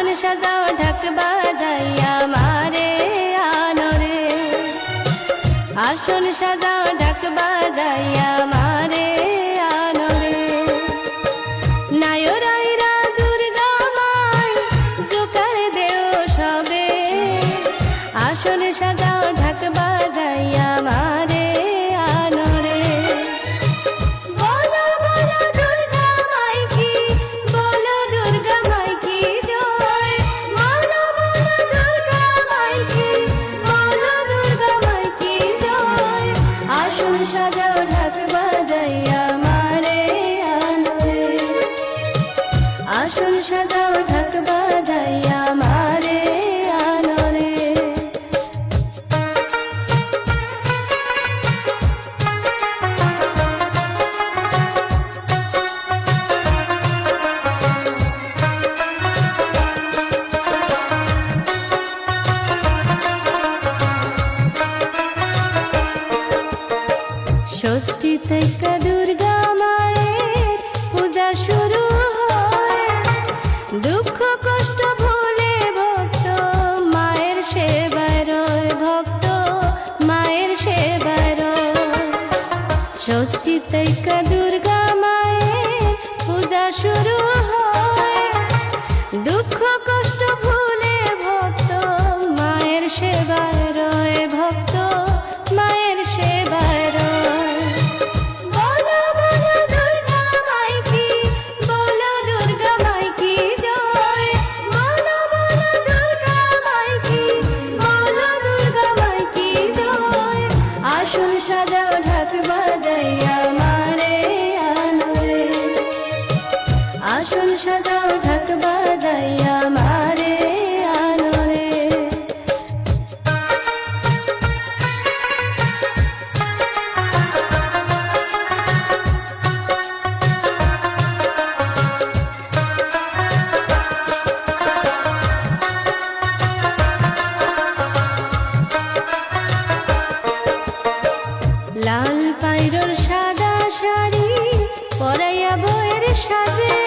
আসন সাজাও ঢাক বাজাইয়া মারে আনরে, আসন সাজাও ঢাক বাজাইয়া মারে আনরে। নায়রাইরা দুর্গা মাই জোকার দেও সবে, আসন সাজাও ঢাক বাজাইয়া মারে আনরে। বলো বলো দুর্গা মাই কি, বলো দুর্গা মাই কি জয়, বলো বলো দুর্গা মাই কি, বলো দুর্গা মাই কি জয়। আসন সাজাও ঢাক বাজাইয়া মারে আনরে, আসন সাজাও ঢাক বাজাইয়া মারে আনরে। ষষ্ঠী থেকে দুর্গা মায়ের পূজা শুরু হয়, দুঃখ কষ্ট ভুলে ভক্ত মায়ের সেবায় রয়, ভক্ত মায়ের সেবায় রয়। ষষ্ঠী থেকে দুর্গা মায়ের পূজা শুরু হয়, দুঃখ কষ্ট ভুলে ভক্ত মায়ের সেবায় রয়, ভক্ত মায়ের সেবায় রয়। বলো বলো দুর্গা মাই কি, বলো দুর্গা মাই কি জয়, বলো বলো দুর্গা মাই কি, বলো দুর্গা মাই কি জয়। আসন সাজাও ঢাক বাজাইয়া মারে আনরে, আসন সাজাও ঢাক বাজাইয়া মারে আনরে। লাল পাইরোর সাদা শাড়ি পরাইয়া বইয়ের সাজে,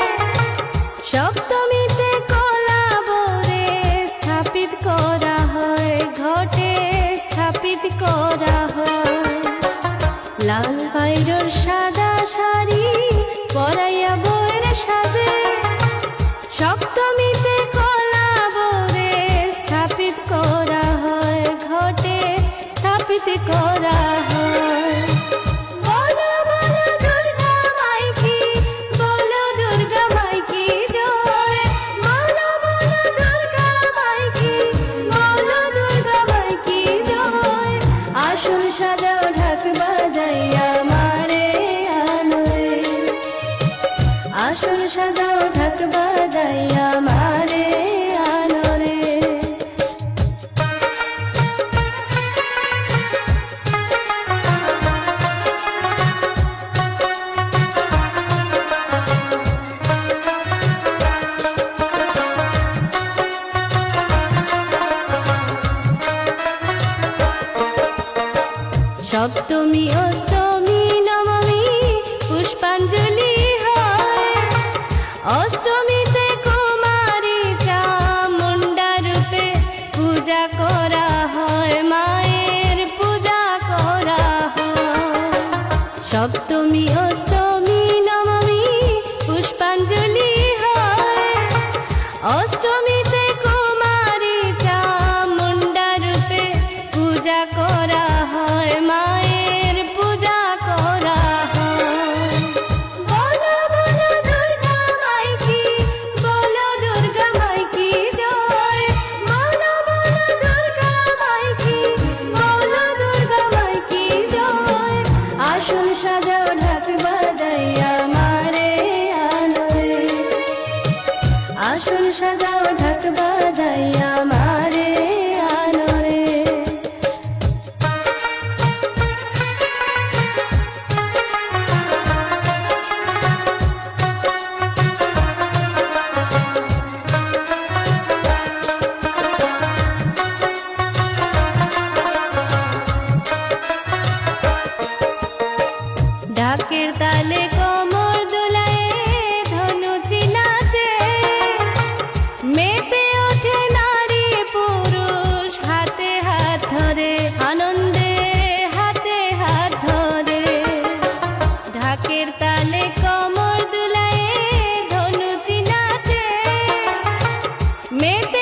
সপ্তমীতে কলা বরে স্থাপিত করা হয়, ঘটে স্থাপিত করা হয়। লাল পাইরোর সাদা শাড়ি পরাইয়া বইয়ের সাজে, সপ্তমীতে কলা বরে স্থাপিত করা হয়, ঘটে স্থাপিত করা হয়। বলো বলো দুর্গা মাই কি, বলো দুর্গা মাই কি জয়, বলো বলো দুর্গা মাই কি, বলো দুর্গা মাই কি জয়। আসন সাজাও ঢাক বাজাইয়া মারে আনরে, আসন সাজাও ঢাক বাজাইয়া মারে আনরে। সপ্তমী অষ্টমী নবমী পুষ্পাঞ্জলি হয়, অষ্টমীতে কুমারী চামুণ্ডা রূপে পূজা করা হয়, মায়ের পূজা করা হয়। সপ্তমী অষ্টমী নবমী পুষ্পাঞ্জলি হয়, অষ্টমীতে কুমারী চামুণ্ডা রূপে পূজা করা হয়, মায়ের পূজা করা হয়। বলো বলো দুর্গা মাই কি, বলো দুর্গা মাই কি জয়, বলো বলো দুর্গা মাই কি, বলো দুর্গা মাই কি জয়। আসন সাজাও ঢাক বাজাইয়া মারে আনরে, আসন সাজাও ঢাক মেতে